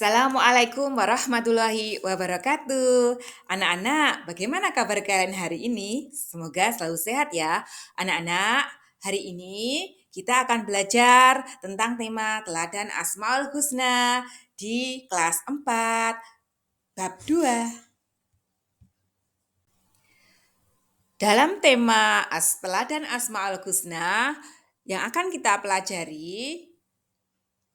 Assalamualaikum warahmatullahi wabarakatuh. Anak-anak, bagaimana kabar kalian hari ini? Semoga selalu sehat ya. Anak-anak, hari ini kita akan belajar tentang tema teladan Asmaul Husna di kelas 4, bab 2. Dalam tema teladan Asmaul Husna yang akan kita pelajari,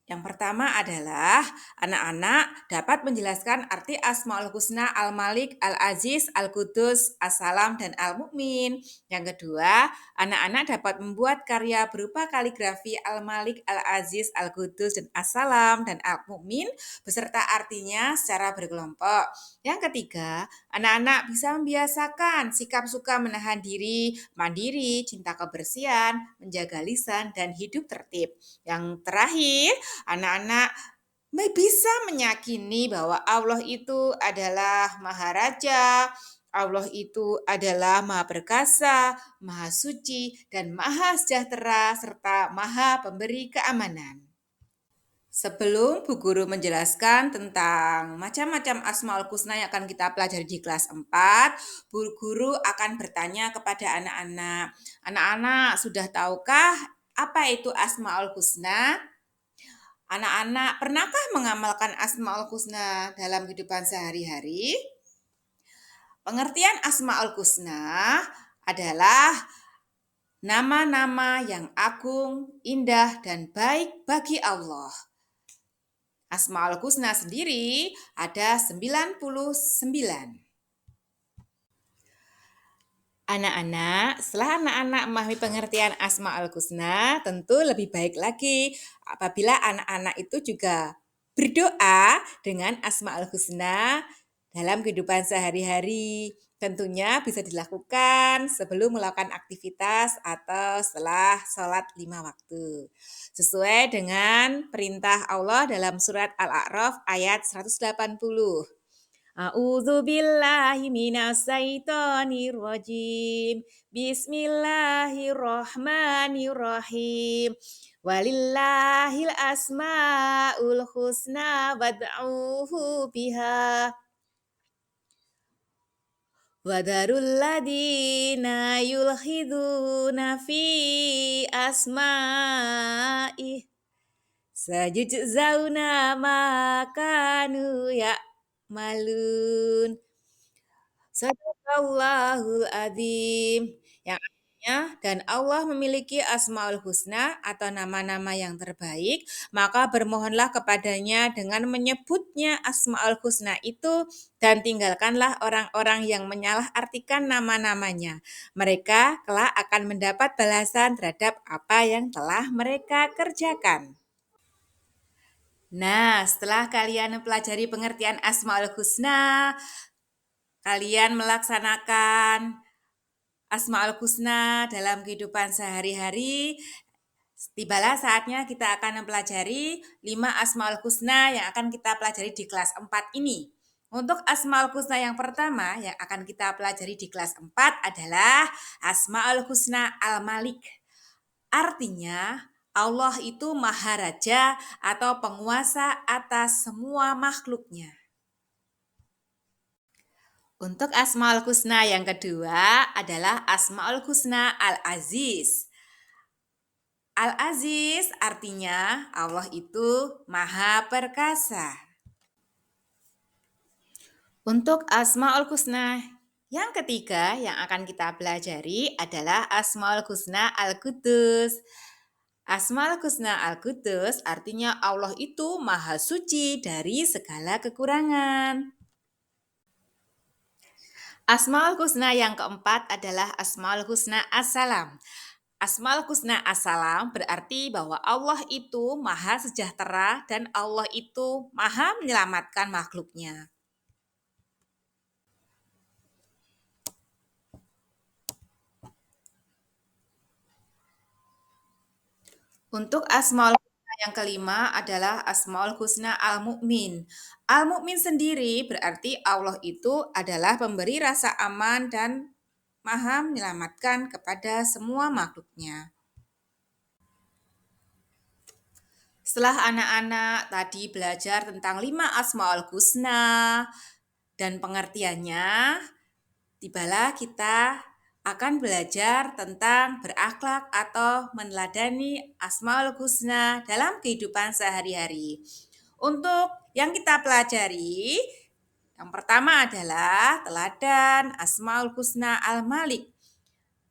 yang pertama adalah anak-anak dapat menjelaskan arti Asmaul Husna Al-Malik, Al-Aziz, Al-Qudus, As-Salam, dan Al-Mu'min. Yang kedua, anak-anak dapat membuat karya berupa kaligrafi Al-Malik, Al-Aziz, Al-Qudus, dan As-Salam, dan Al-Mu'min beserta artinya secara berkelompok. Yang ketiga, anak-anak bisa membiasakan sikap suka menahan diri, mandiri, cinta kebersihan, menjaga lisan, dan hidup tertib. Yang terakhir, anak-anak bisa meyakini bahwa Allah itu adalah Maharaja, Allah itu adalah Maha Perkasa, Maha Suci, dan Maha Sejahtera, serta Maha Pemberi Keamanan. Sebelum Bu Guru menjelaskan tentang macam-macam Asmaul Husna yang akan kita pelajari di kelas 4, Bu Guru akan bertanya kepada anak-anak. Anak-anak sudah tahukah apa itu Asmaul Husna? Anak-anak, pernahkah mengamalkan Asmaul Husna dalam kehidupan sehari-hari? Pengertian Asmaul Husna adalah nama-nama yang agung, indah, dan baik bagi Allah. Asmaul Husna sendiri ada 99. Anak-anak, setelah anak-anak memahami pengertian Asmaul Husna, tentu lebih baik lagi apabila anak-anak itu juga berdoa dengan Asmaul Husna dalam kehidupan sehari-hari. Tentunya bisa dilakukan sebelum melakukan aktivitas atau setelah sholat 5 waktu. Sesuai dengan perintah Allah dalam surat Al-A'raf ayat 180. A'udzu billahi minasyaitonir rajim. Bismillahirrahmanirrahim. Walillahil asmaul husna wad'uhu biha. Wadarul ladina yulhiduna fi asma'ih. Sajujzauna ma kanu ya'malun. Sadaqallahul adzim. Yang artinya, dan Allah memiliki Asmaul Husna atau nama-nama yang terbaik, maka bermohonlah kepadanya dengan menyebutnya Asmaul Husna itu dan tinggalkanlah orang-orang yang menyalahartikan nama-namanya. Mereka kelak akan mendapat balasan terhadap apa yang telah mereka kerjakan. Nah, setelah kalian mempelajari pengertian Asmaul Husna, kalian melaksanakan Asmaul Husna dalam kehidupan sehari-hari, tibalah saatnya kita akan mempelajari 5 Asmaul Husna yang akan kita pelajari di kelas 4 ini. Untuk Asmaul Husna yang pertama yang akan kita pelajari di kelas 4 adalah Asmaul Husna Al-Malik. Artinya, Allah itu Maharaja atau penguasa atas semua makhluknya. Untuk Asmaul Husna yang kedua adalah Asmaul Husna Al-Aziz. Al-Aziz artinya Allah itu Maha Perkasa. Untuk Asmaul Husna yang ketiga yang akan kita pelajari adalah Asmaul Husna Al-Qudus. Asmaul Husna Al-Qudus artinya Allah itu Maha Suci dari segala kekurangan. Asmaul Husna yang keempat adalah Asmaul Husna As-Salam. Asmaul Husna As-Salam berarti bahwa Allah itu Maha Sejahtera dan Allah itu Maha menyelamatkan makhluknya. Untuk Asmaul Husna yang kelima adalah Asmaul Husna Al-Mu'min. Al-Mu'min sendiri berarti Allah itu adalah pemberi rasa aman dan Maha menyelamatkan kepada semua makhluknya. Setelah anak-anak tadi belajar tentang 5 Asmaul Husna dan pengertiannya, tibalah kita akan belajar tentang berakhlak atau meneladani Asmaul Husna dalam kehidupan sehari-hari. Untuk yang kita pelajari, yang pertama adalah teladan Asmaul Husna Al-Malik.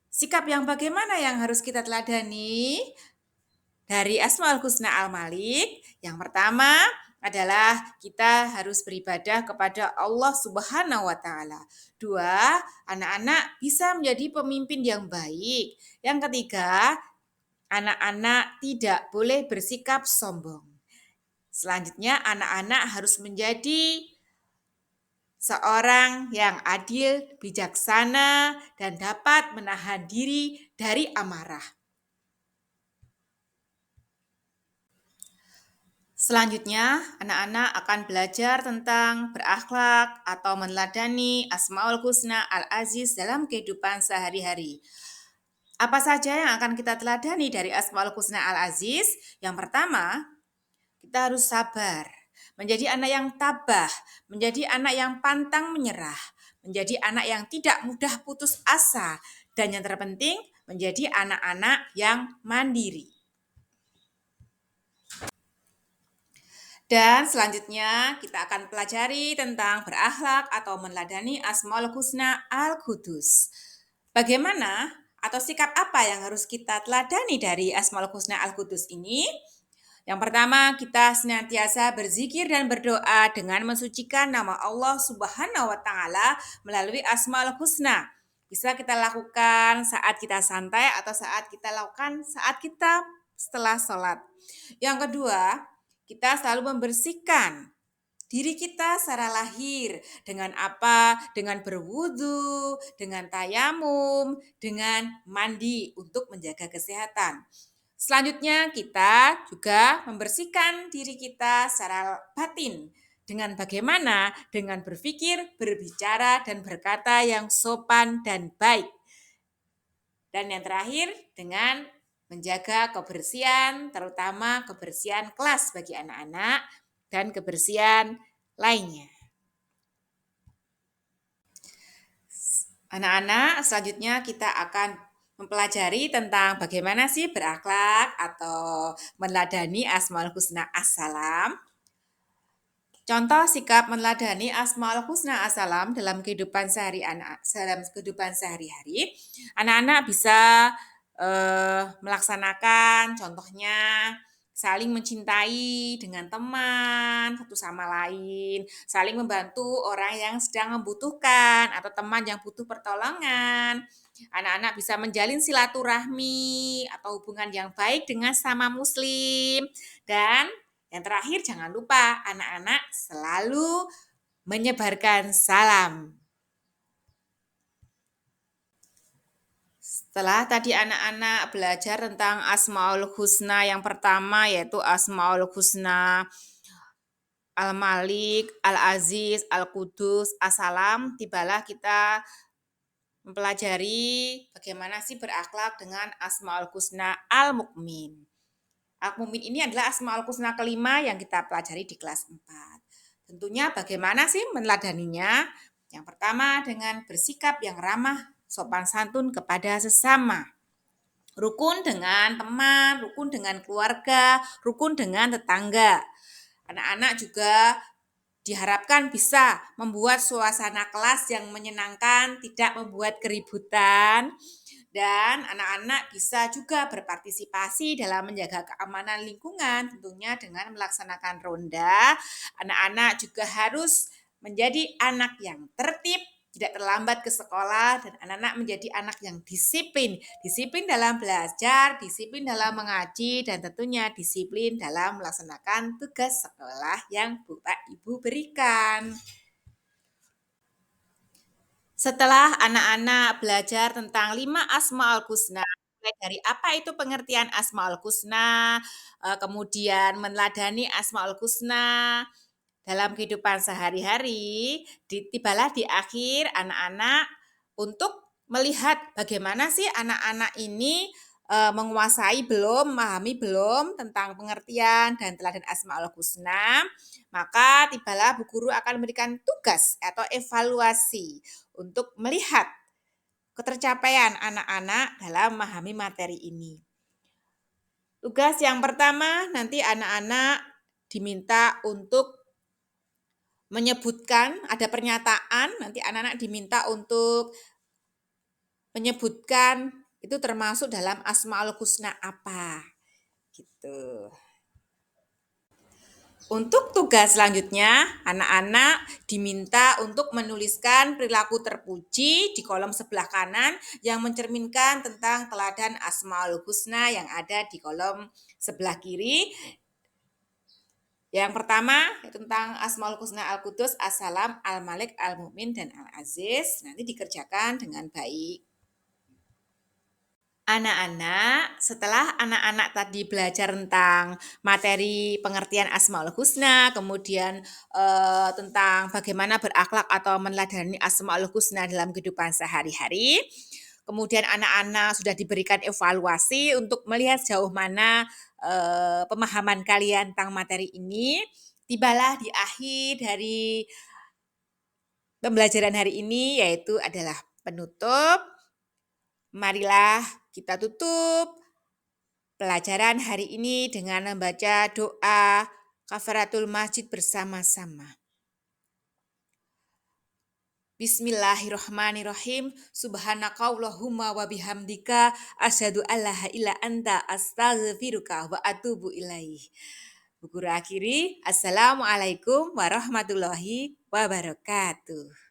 Sikap yang bagaimana yang harus kita teladani? Dari Asmaul Husna Al-Malik, yang pertama adalah kita harus beribadah kepada Allah Subhanahu wa Ta'ala. 2, anak-anak bisa menjadi pemimpin yang baik. Yang ketiga, anak-anak tidak boleh bersikap sombong. Selanjutnya, anak-anak harus menjadi seorang yang adil, bijaksana, dan dapat menahan diri dari amarah. Selanjutnya, anak-anak akan belajar tentang berakhlak atau meneladani Asmaul Husna Al-Aziz dalam kehidupan sehari-hari. Apa saja yang akan kita teladani dari Asmaul Husna Al-Aziz? Yang pertama, kita harus sabar, menjadi anak yang tabah, menjadi anak yang pantang menyerah, menjadi anak yang tidak mudah putus asa, dan yang terpenting, menjadi anak-anak yang mandiri. Dan selanjutnya kita akan pelajari tentang berakhlak atau meneladani Asmaul Husna Al-Qudus. Bagaimana atau sikap apa yang harus kita teladani dari Asmaul Husna Al-Qudus ini? Yang pertama, kita senantiasa berzikir dan berdoa dengan mensucikan nama Allah Subhanahu wa Ta'ala melalui Asmaul Husna. Bisa kita lakukan saat kita santai atau saat kita lakukan saat kita setelah sholat. Yang kedua, kita selalu membersihkan diri kita secara lahir dengan apa? Dengan berwudu, dengan tayamum, dengan mandi untuk menjaga kesehatan. Selanjutnya kita juga membersihkan diri kita secara batin. Dengan bagaimana? Dengan berpikir, berbicara, dan berkata yang sopan dan baik. Dan yang terakhir dengan menjaga kebersihan, terutama kebersihan kelas bagi anak-anak dan kebersihan lainnya. Anak-anak, selanjutnya kita akan mempelajari tentang bagaimana sih berakhlak atau meneladani Asmaul Husna As-Salam. Contoh sikap meneladani Asmaul Husna As-Salam dalam kehidupan sehari-hari. Anak-anak bisa melaksanakan contohnya saling mencintai dengan teman satu sama lain, saling membantu orang yang sedang membutuhkan atau teman yang butuh pertolongan. Anak-anak bisa menjalin silaturahmi atau hubungan yang baik dengan sesama muslim. Dan yang terakhir jangan lupa anak-anak selalu menyebarkan salam. Setelah tadi anak-anak belajar tentang Asmaul Husna yang pertama yaitu Asmaul Husna Al-Malik, Al-Aziz, Al-Qudus, As-Salam, tibalah kita mempelajari bagaimana sih berakhlak dengan Asmaul Husna Al-Mukmin. Al-Mukmin ini adalah Asmaul Husna kelima yang kita pelajari di kelas 4. Tentunya bagaimana sih meneladaninya? Yang pertama dengan bersikap yang ramah, sopan santun kepada sesama. Rukun dengan teman, rukun dengan keluarga, rukun dengan tetangga. Anak-anak juga diharapkan bisa membuat suasana kelas yang menyenangkan, tidak membuat keributan. Dan anak-anak bisa juga berpartisipasi dalam menjaga keamanan lingkungan, tentunya dengan melaksanakan ronda. Anak-anak juga harus menjadi anak yang tertib, tidak terlambat ke sekolah, dan anak-anak menjadi anak yang disiplin. Disiplin dalam belajar, disiplin dalam mengaji, dan tentunya disiplin dalam melaksanakan tugas sekolah yang Bapak Ibu berikan. Setelah anak-anak belajar tentang 5 Asmaul Husna, mulai dari apa itu pengertian Asmaul Husna, kemudian meneladani Asmaul Husna dalam kehidupan sehari-hari, tibalah di akhir anak-anak untuk melihat bagaimana sih anak-anak ini menguasai belum, memahami belum tentang pengertian dan teladan Asmaul Husna, maka tibalah Bu Guru akan memberikan tugas atau evaluasi untuk melihat ketercapaian anak-anak dalam memahami materi ini. Tugas yang pertama, nanti anak-anak diminta untuk menyebutkan, ada pernyataan, nanti anak-anak diminta untuk menyebutkan itu termasuk dalam Asmaul Husna apa, gitu. Untuk tugas selanjutnya, anak-anak diminta untuk menuliskan perilaku terpuji di kolom sebelah kanan yang mencerminkan tentang teladan Asmaul Husna yang ada di kolom sebelah kiri. Yang pertama tentang Asmaul Husna Al-Qudus, As-Salam, Al-Malik, Al-Mu'min, dan Al-Aziz. Nanti dikerjakan dengan baik. Anak-anak, setelah anak-anak tadi belajar tentang materi pengertian Asmaul Husna, kemudian tentang bagaimana berakhlak atau meneladani Asmaul Husna dalam kehidupan sehari-hari, kemudian anak-anak sudah diberikan evaluasi untuk melihat sejauh mana pemahaman kalian tentang materi ini, tibalah di akhir dari pembelajaran hari ini, yaitu adalah penutup. Marilah kita tutup pelajaran hari ini dengan membaca doa kafaratul masjid bersama-sama. Bismillahirrahmanirrahim. Subhanakallahumma wa bihamdika asyhadu alla ilaha illa anta astaghfiruka wa atubu ilaih. Bu Guru akhiri, Assalamualaikum warahmatullahi wabarakatuh.